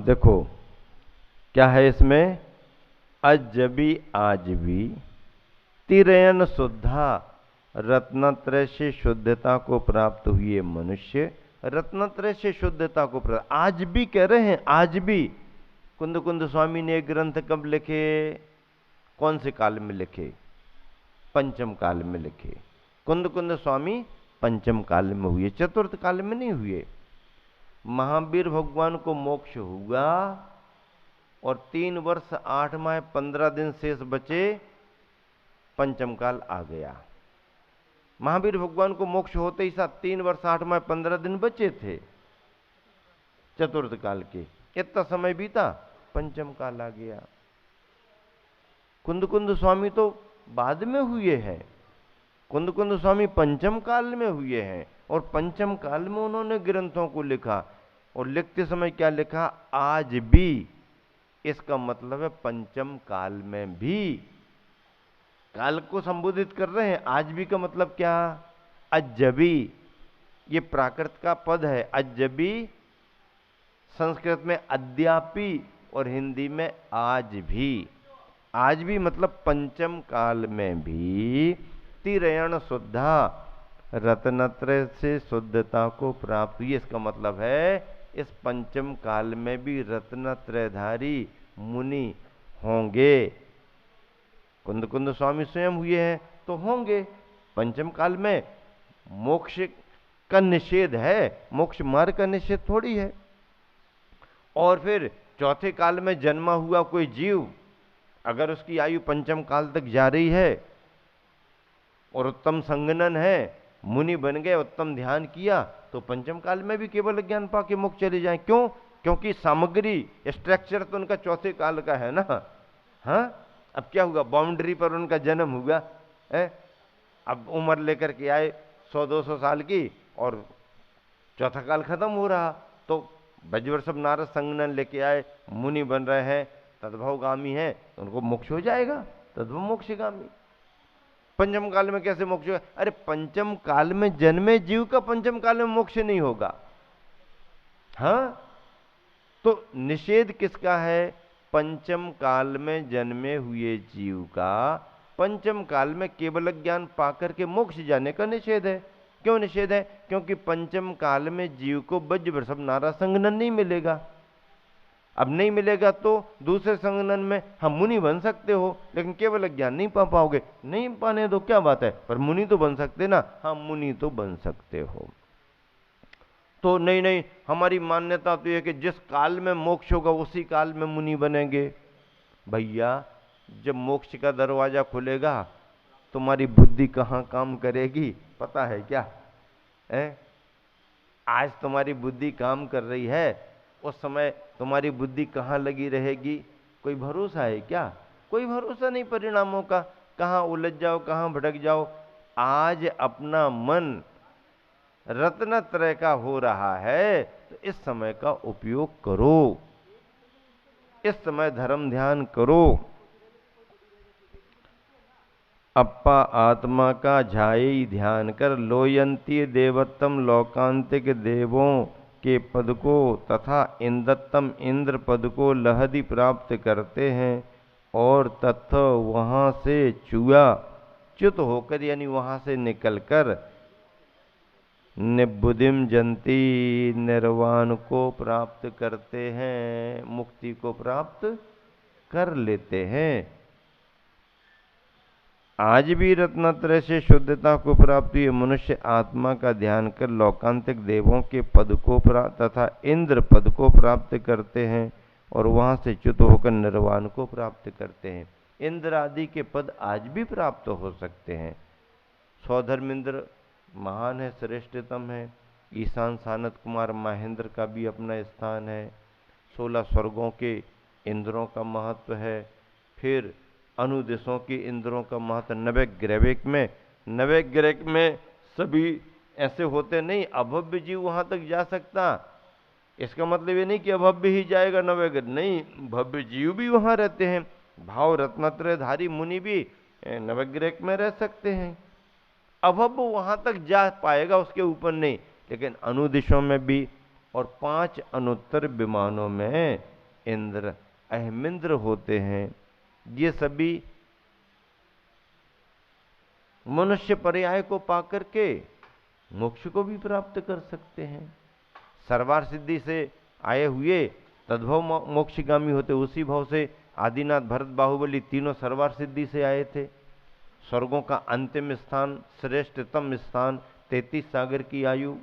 देखो क्या है इसमें, अजबी आजबी तिरयन शुद्धा, रत्नत्रय से शुद्धता को प्राप्त हुए मनुष्य रत्नत्रय से शुद्धता को प्राप्त। आज भी कह रहे हैं, आज भी कुंद कुंद स्वामी ने एक ग्रंथ कब लिखे, कौन से काल में लिखे, पंचम काल में लिखे। कुंद कुंद स्वामी पंचम काल में हुए, चतुर्थ काल में नहीं हुए। महावीर भगवान को मोक्ष हुआ और 3 वर्ष 8 माह 15 दिन शेष बचे, पंचम काल आ गया। महावीर भगवान को मोक्ष होते ही साथ 3 वर्ष 8 माह 15 दिन बचे थे चतुर्थ काल के। इतना समय बीता, पंचम काल आ गया। कुंद कुंद स्वामी तो बाद में हुए हैं, कुंद कुंद स्वामी पंचम काल में हुए हैं और पंचम काल में उन्होंने ग्रंथों को लिखा। और लिखते समय क्या लिखा, आज भी। इसका मतलब है पंचम काल में भी, काल को संबोधित कर रहे हैं। आज भी का मतलब क्या, अजबी। ये प्राकृत का पद है अजबी, संस्कृत में अद्यापि और हिंदी में आज भी। आज भी मतलब पंचम काल में भी तिरयण शुद्धा, रत्नत्रय से शुद्धता को प्राप्त हुई। इसका मतलब है इस पंचम काल में भी रत्नत्रयधारी मुनि होंगे। कुंद कुंद स्वामी स्वयं हुए हैं तो होंगे। पंचम काल में मोक्ष का निषेध है, मोक्ष मार्ग का निषेध थोड़ी है। और फिर चौथे काल में जन्मा हुआ कोई जीव, अगर उसकी आयु पंचम काल तक जा रही है और उत्तम संगनन है, मुनि बन गए, उत्तम ध्यान किया, तो पंचम काल में भी केवल ज्ञान पाके मुक्त चले जाएं। क्यों? क्योंकि सामग्री, स्ट्रक्चर तो उनका चौथे काल का है ना। हाँ, अब क्या हुआ, बाउंड्री पर उनका जन्म हुआ है, अब उम्र लेकर के आए 100-200 साल की और चौथा काल खत्म हो रहा, तो ब्रजवर्षभ नारद संगनन लेके आए, मुनि बन रहे हैं, तद्भवगामी हैं, तो उनको मोक्ष हो जाएगा, तद्भव मोक्षगामी। पंचम काल में कैसे मोक्ष होगा? अरे पंचम काल में जन्मे जीव का पंचम काल में मोक्ष नहीं होगा। हाँ, तो निषेध किसका है? पंचम काल में जन्मे हुए जीव का पंचम काल में केवल ज्ञान पाकर के मोक्ष जाने का निषेध है। क्यों निषेध है? क्योंकि पंचम काल में जीव को ब्रजवर्षभ नारद संगनन नहीं मिलेगा। अब नहीं मिलेगा तो दूसरे संगनन में हम मुनि बन सकते हो, लेकिन केवल ज्ञान नहीं पा पाओगे। नहीं पाने दो, क्या बात है, पर मुनि तो बन सकते ना। हाँ, मुनि तो बन सकते हो। तो नहीं नहीं, हमारी मान्यता तो यह कि जिस काल में मोक्ष होगा उसी काल में मुनि बनेंगे। भैया, जब मोक्ष का दरवाजा खुलेगा तुम्हारी बुद्धि कहाँ काम करेगी पता है क्या? आज तुम्हारी बुद्धि काम कर रही है, उस समय तुम्हारी बुद्धि कहाँ लगी रहेगी? कोई भरोसा है क्या? कोई भरोसा नहीं परिणामों का, कहाँ उलझ जाओ, कहाँ भटक जाओ। आज अपना मन रत्नत्रय का हो रहा है तो इस समय का उपयोग करो, इस समय धर्म ध्यान करो। अप्पा आत्मा का झाई ध्यान कर लोयंती देवत्तम लोकांतिक देवों के पद को तथा इंदत्तम इंद्र पद को लहदी प्राप्त करते हैं और तथा वहाँ से च्युत होकर यानी वहाँ से निकलकर निबुद्धिम जंती निर्वाण को प्राप्त करते हैं, मुक्ति को प्राप्त कर लेते हैं। आज भी रत्नत्रय से शुद्धता को प्राप्त हुए मनुष्य आत्मा का ध्यान कर लोकांतिक देवों के पद को तथा इंद्र पद को प्राप्त करते हैं और वहां से च्युत होकर निर्वाण को प्राप्त करते हैं। इंद्र आदि के पद आज भी प्राप्त हो सकते हैं। सौधर्मेंद्र महान है, श्रेष्ठतम है। ईशान सानत कुमार महेंद्र का भी अपना स्थान है। 16 स्वर्गों के इंद्रों का महत्व है। फिर अनुदेशों के इंद्रों का महत्व नवग्रह में सभी ऐसे होते नहीं, अभव्य जीव वहां तक जा सकता। इसका मतलब ये नहीं कि अभव्य ही जाएगा नवग्रह, नहीं, भव्य जीव भी वहां रहते हैं। भाव रत्नत्रयधारी मुनि भी नवग्रह में रह सकते हैं। अभव्य वहां तक जा पाएगा, उसके ऊपर नहीं। लेकिन अनुदिशों में भी और 5 अनुत्तर विमानों में इंद्र अहमिंद्र होते हैं। ये सभी मनुष्य पर्याय को पाकर के मोक्ष को भी प्राप्त कर सकते हैं। सर्वार सिद्धि से आए हुए तद्भव मोक्षगामी होते, उसी भाव से आदिनाथ भरत बाहुबली तीनों सर्वार सिद्धि से आए थे। स्वर्गों का अंतिम स्थान, श्रेष्ठतम स्थान, 33 सागर की आयु।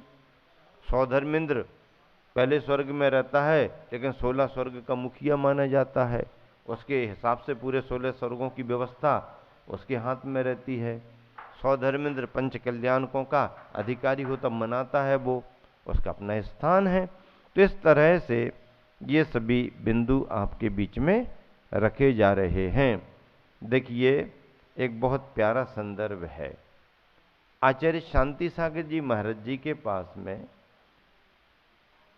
सौधर्मेंद्र पहले स्वर्ग में रहता है, लेकिन 16 स्वर्ग का मुखिया माना जाता है। उसके हिसाब से पूरे 16 स्वर्गों की व्यवस्था उसके हाथ में रहती है। सौधर्मेंद्र पंच कल्याणकों का अधिकारी हो तब मनाता है, वो उसका अपना स्थान है। तो इस तरह से ये सभी बिंदु आपके बीच में रखे जा रहे हैं। देखिए, एक बहुत प्यारा संदर्भ है। आचार्य शांति सागर जी महाराज जी के पास में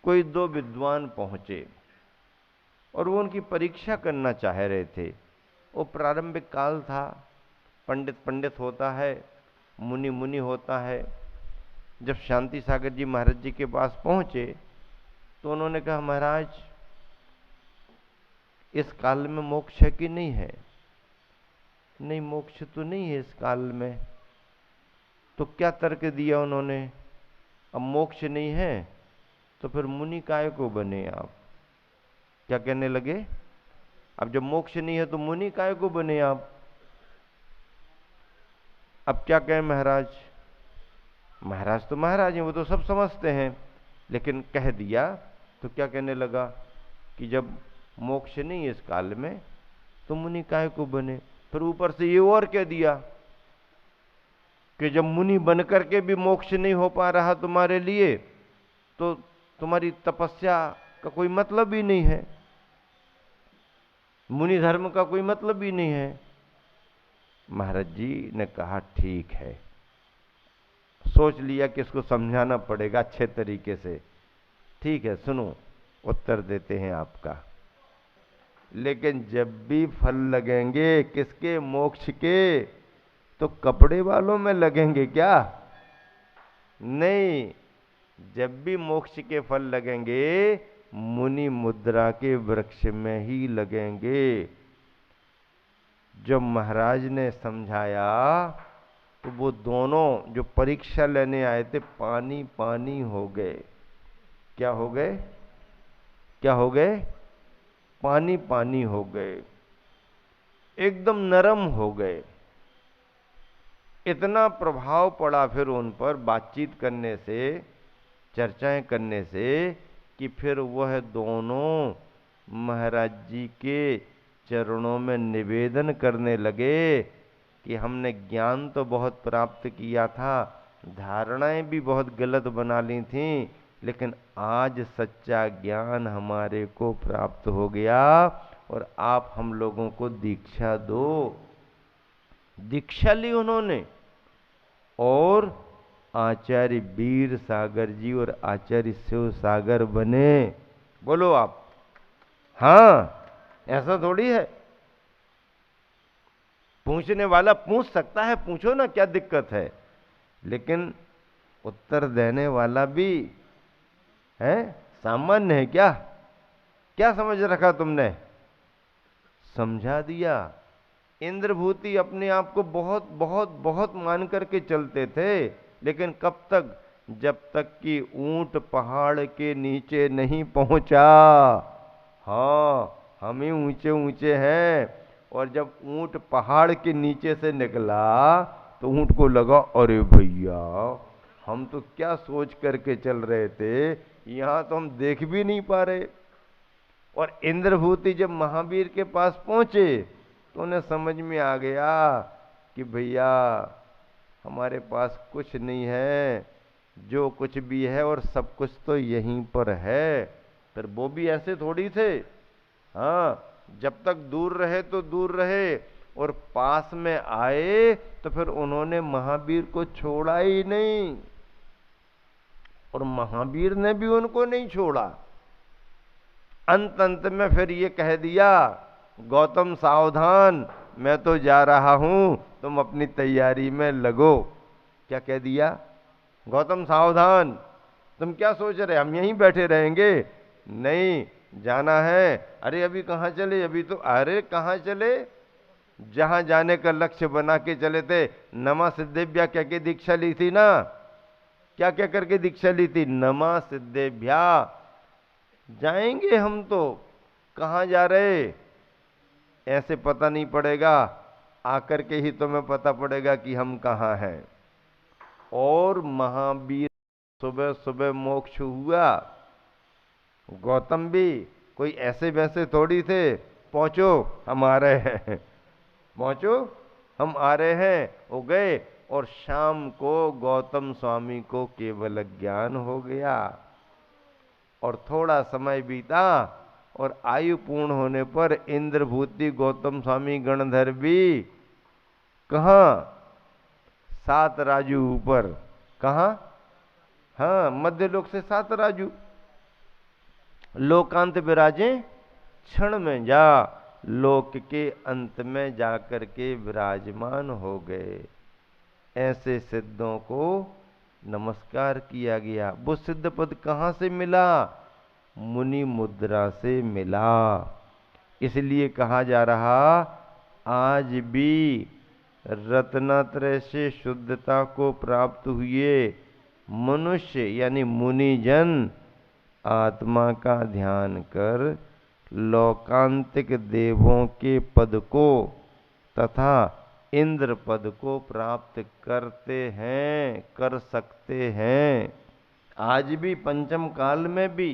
कोई 2 विद्वान पहुंचे और वो उनकी परीक्षा करना चाह रहे थे। वो प्रारंभिक काल था, पंडित पंडित होता है, मुनि मुनि होता है। जब शांति सागर जी महाराज जी के पास पहुंचे तो उन्होंने कहा, महाराज इस काल में मोक्ष है कि नहीं है? नहीं, मोक्ष तो नहीं है इस काल में। तो क्या तर्क दिया उन्होंने? अब मोक्ष नहीं है तो फिर मुनि काय को बने आप? क्या कहने लगे? अब जब मोक्ष नहीं है तो मुनि काय को बने आप? अब क्या कहें महाराज? महाराज तो महाराज हैं, वो तो सब समझते हैं, लेकिन कह दिया तो क्या कहने लगा कि जब मोक्ष नहीं है इस काल में तो मुनि काय को बने? फिर ऊपर से ये और कह दिया कि जब मुनि बनकर के भी मोक्ष नहीं हो पा रहा तुम्हारे लिए तो तुम्हारी तपस्या का कोई मतलब ही नहीं है, मुनि धर्म का कोई मतलब ही नहीं है। महाराज जी ने कहा, ठीक है, सोच लिया कि इसको समझाना पड़ेगा अच्छे तरीके से। ठीक है, सुनो, उत्तर देते हैं आपका। लेकिन जब भी फल लगेंगे किसके? मोक्ष के, तो कपड़े वालों में लगेंगे क्या? नहीं, जब भी मोक्ष के फल लगेंगे मुनि मुद्रा के वृक्ष में ही लगेंगे। जब महाराज ने समझाया तो वो दोनों जो परीक्षा लेने आए थे पानी पानी हो गए। क्या हो गए? क्या हो गए? पानी पानी हो गए, एकदम नरम हो गए। इतना प्रभाव पड़ा फिर उन पर बातचीत करने से, चर्चाएं करने से, कि फिर वह दोनों महाराज जी के चरणों में निवेदन करने लगे कि हमने ज्ञान तो बहुत प्राप्त किया था, धारणाएं भी बहुत गलत बना ली थीं, लेकिन आज सच्चा ज्ञान हमारे को प्राप्त हो गया और आप हम लोगों को दीक्षा दो। दीक्षा ली उन्होंने और आचार्य वीर सागर जी और आचार्य शिव सागर बने। बोलो आप। हाँ, ऐसा थोड़ी है। पूछने वाला पूछ सकता है, पूछो ना, क्या दिक्कत है, लेकिन उत्तर देने वाला भी है सामान्य है क्या? क्या समझ रखा तुमने? समझा दिया। इंद्रभूति अपने आप को बहुत बहुत बहुत मान करके चलते थे, लेकिन कब तक? जब तक कि ऊंट पहाड़ के नीचे नहीं पहुंचा। हाँ, हम ही ऊंचे ऊंचे हैं। और जब ऊंट पहाड़ के नीचे से निकला तो ऊंट को लगा, अरे भैया हम तो क्या सोच करके चल रहे थे, यहाँ तो हम देख भी नहीं पा रहे। और इंद्रभूति जब महावीर के पास पहुंचे तो उन्हें समझ में आ गया कि भैया हमारे पास कुछ नहीं है, जो कुछ भी है और सब कुछ तो यहीं पर है। फिर वो भी ऐसे थोड़ी थे। हाँ, जब तक दूर रहे तो दूर रहे, और पास में आए तो फिर उन्होंने महावीर को छोड़ा ही नहीं, और महावीर ने भी उनको नहीं छोड़ा। अंत में फिर ये कह दिया, गौतम सावधान, मैं तो जा रहा हूं, तुम अपनी तैयारी में लगो। क्या कह दिया? गौतम सावधान, तुम क्या सोच रहे हम यहीं बैठे रहेंगे? नहीं, जाना है। अरे अभी कहाँ चले, अभी तो, अरे कहाँ चले, जहां जाने का लक्ष्य बना के चले थे। नमा सिद्धेभ्या क्या के दीक्षा ली थी ना, क्या क्या करके दीक्षा ली थी, नमा सिद्धेभ्या। जाएंगे हम तो, कहाँ जा रहे ऐसे पता नहीं पड़ेगा, आकर के ही तुम्हें पता पड़ेगा कि हम कहाँ हैं। और महावीर सुबह सुबह मोक्ष हुआ। गौतम भी कोई ऐसे वैसे थोड़ी थे, पहुंचो हम आ रहे हैं, पहुंचो हम आ रहे हैं, वो गए। और शाम को गौतम स्वामी को केवल ज्ञान हो गया। और थोड़ा समय बीता और आयु पूर्ण होने पर इंद्रभूति गौतम स्वामी गणधर भी कहाँ, 7 राजू ऊपर, कहाँ, हाँ मध्य लोक से 7 राजू, लोकांत विराजे क्षण में जा, लोक के अंत में जाकर के विराजमान हो गए। ऐसे सिद्धों को नमस्कार किया गया। वो सिद्ध पद कहाँ से मिला, मुनि मुद्रा से मिला। इसलिए कहा जा रहा, आज भी रत्नत्रय से शुद्धता को प्राप्त हुए मनुष्य यानी मुनिजन आत्मा का ध्यान कर लौकांतिक देवों के पद को तथा इंद्र पद को प्राप्त करते हैं, कर सकते हैं। आज भी पंचम काल में भी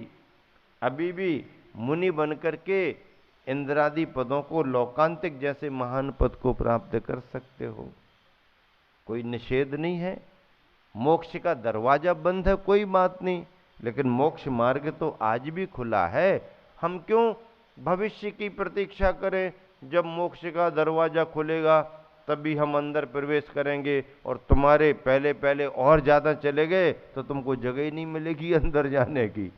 अभी भी मुनि बनकर के इंद्रादि पदों को, लौकांतिक जैसे महान पद को प्राप्त कर सकते हो। कोई निषेध नहीं है। मोक्ष का दरवाजा बंद है, कोई बात नहीं, लेकिन मोक्ष मार्ग तो आज भी खुला है। हम क्यों भविष्य की प्रतीक्षा करें? जब मोक्ष का दरवाजा खुलेगा तभी हम अंदर प्रवेश करेंगे। और तुम्हारे पहले पहले और ज्यादा चले गए तो तुमको जगह ही नहीं मिलेगी अंदर जाने की।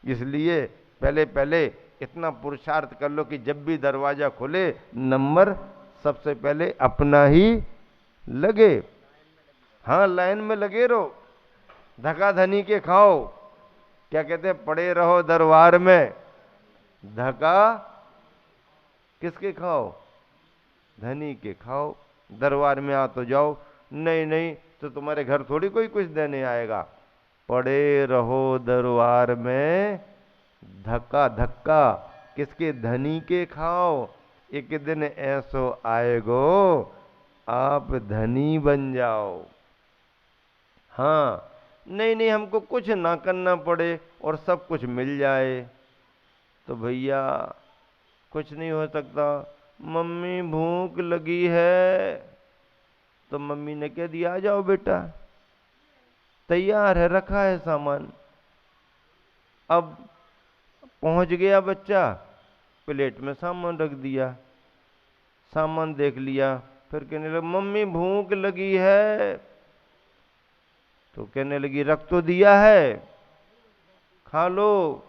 इसलिए पहले पहले इतना पुरुषार्थ कर लो कि जब भी दरवाजा खुले नंबर सबसे पहले अपना ही लगे। हाँ, लाइन में लगे रहो, धक्का धनी के खाओ। क्या कहते हैं, पड़े रहो दरबार में, धक्का किसके खाओ, धनी के खाओ। दरबार में आ तो जाओ, नहीं नहीं तो तुम्हारे घर थोड़ी कोई कुछ देने आएगा। पड़े रहो दरबार में, धक्का धक्का किसके, धनी के खाओ। एक दिन ऐसो आएगो आप धनी बन जाओ। हाँ, नहीं नहीं हमको कुछ ना करना पड़े और सब कुछ मिल जाए तो भैया कुछ नहीं हो सकता। मम्मी भूख लगी है, तो मम्मी ने कह दिया आ जाओ बेटा, तैयार है, रखा है सामान। अब पहुंच गया बच्चा, प्लेट में सामान रख दिया, सामान देख लिया, फिर कहने लगा मम्मी भूख लगी है, तो कहने लगी रख तो दिया है, खा लो।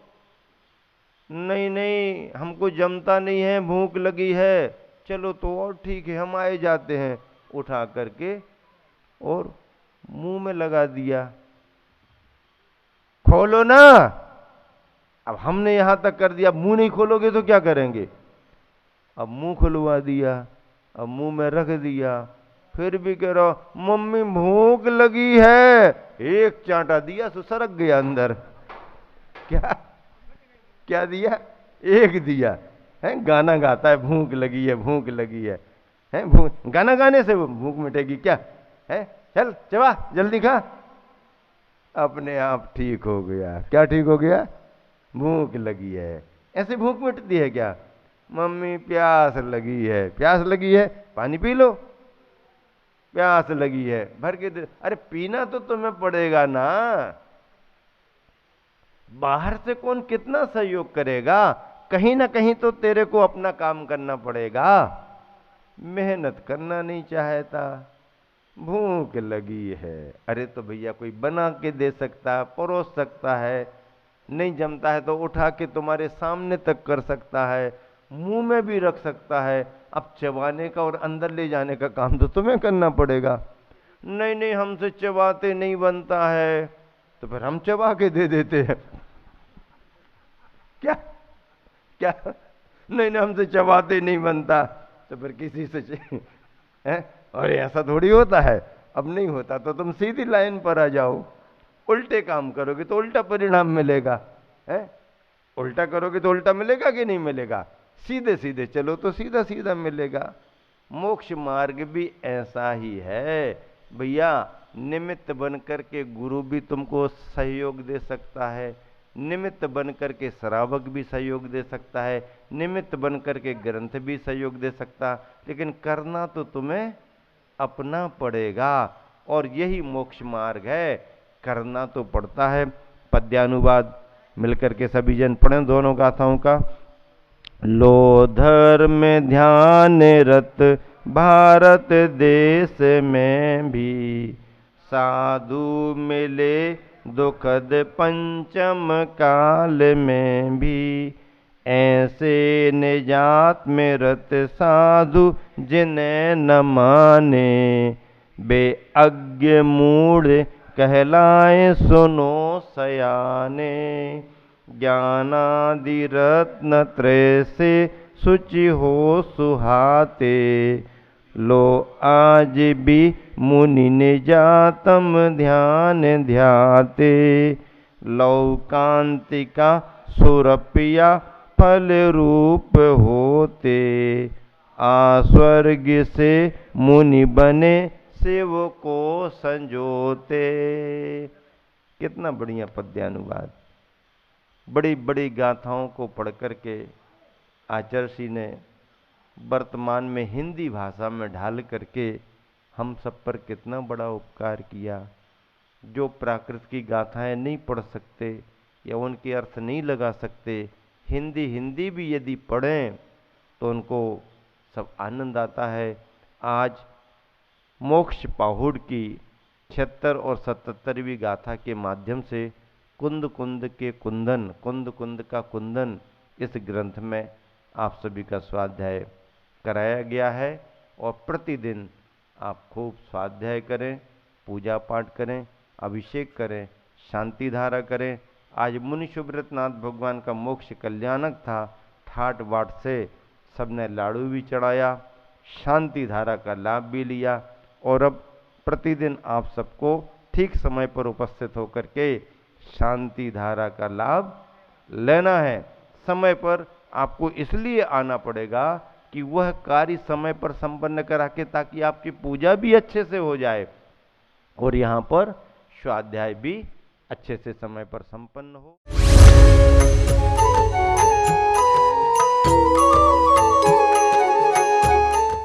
नहीं नहीं हमको जमता नहीं है, भूख लगी है। चलो तो और ठीक है, हम आए जाते हैं। उठा करके और मुंह में लगा दिया, खोलो ना। अब हमने यहां तक कर दिया, मुंह नहीं खोलोगे तो क्या करेंगे? अब मुंह खुलवा दिया, अब मुंह में रख दिया, फिर भी कह रहा मम्मी भूख लगी है। एक चांटा दिया तो सरक गया अंदर। क्या क्या दिया? एक दिया है। गाना गाता है भूख लगी है, भूख लगी है, भूख, गाना गाने से वो भूख मिटेगी क्या है? चल चबा जल्दी खा। अपने आप ठीक हो गया। क्या ठीक हो गया? भूख लगी है। ऐसे भूख मिटती है क्या? मम्मी प्यास लगी है, प्यास लगी है, पानी पी लो। प्यास लगी है, भर के दे। अरे पीना तो तुम्हें पड़ेगा ना, बाहर से कौन कितना सहयोग करेगा? कहीं ना कहीं तो तेरे को अपना काम करना पड़ेगा। मेहनत करना नहीं चाहता, भूख लगी है। अरे तो भैया कोई बना के दे सकता है, परोस सकता है, नहीं जमता है तो उठा के तुम्हारे सामने तक कर सकता है, मुंह में भी रख सकता है। अब चबाने का और अंदर ले जाने का काम तो तुम्हें करना पड़ेगा। नहीं नहीं हमसे चबाते नहीं बनता है, तो फिर हम चबा के दे देते हैं। क्या क्या? नहीं नहीं, हमसे चबाते नहीं बनता, तो फिर किसी से है? और ऐसा थोड़ी होता है। अब नहीं होता तो तुम सीधी लाइन पर आ जाओ। उल्टे काम करोगे तो उल्टा परिणाम मिलेगा, है? उल्टा करोगे तो उल्टा मिलेगा कि नहीं मिलेगा? सीधे सीधे चलो तो सीधा सीधा मिलेगा। मोक्ष मार्ग भी ऐसा ही है भैया। निमित्त बन करके गुरु भी तुमको सहयोग दे सकता है, निमित्त बन करके श्रावक भी सहयोग दे सकता है, निमित्त बन करके ग्रंथ भी सहयोग दे सकता, लेकिन करना तो तुम्हें अपना पड़ेगा। और यही मोक्ष मार्ग है, करना तो पड़ता है। पद्यानुवाद मिलकर के सभी जन पढ़ें दोनों गाथाओं का। लो धर्म ध्यान रत भारत देश में भी, साधु मिले दुखद पंचम काल में भी। ऐसे निजात में रत साधु जिन्हें न माने, बे अज्ञ मूढ़ कहलाए सुनो सयाने। ज्ञानादि रत्न त्रय से शुचि हो सुहाते, लो आज भी मुनि निजातम ध्यान ध्याते। लौकांतिका सुरपिया फल रूप होते, आस्वर्ग से मुनि बने शिव को संजोते। कितना बढ़िया पद्यानुवाद। बड़ी बड़ी गाथाओं को पढ़ करके आचार्य ने वर्तमान में हिंदी भाषा में ढाल करके हम सब पर कितना बड़ा उपकार किया। जो प्राकृत की गाथाएं नहीं पढ़ सकते या उनके अर्थ नहीं लगा सकते, हिंदी भी यदि पढ़ें तो उनको सब आनंद आता है। आज मोक्ष पाहुड़ की 76 और 77वीं गाथा के माध्यम से कुंद कुंद के कुंदन, कुंद कुंद का कुंदन, इस ग्रंथ में आप सभी का स्वाध्याय कराया गया है। और प्रतिदिन आप खूब स्वाध्याय करें, पूजा पाठ करें, अभिषेक करें, शांति धारा करें। आज मुनि सुब्रतनाथ भगवान का मोक्ष कल्याणक था, ठाट बाट से सबने लाड़ू भी चढ़ाया, शांति धारा का लाभ भी लिया। और अब प्रतिदिन आप सबको ठीक समय पर उपस्थित होकर के शांति धारा का लाभ लेना है। समय पर आपको इसलिए आना पड़ेगा कि वह कार्य समय पर संपन्न करा के, ताकि आपकी पूजा भी अच्छे से हो जाए और यहाँ पर स्वाध्याय भी अच्छे से समय पर संपन्न हो।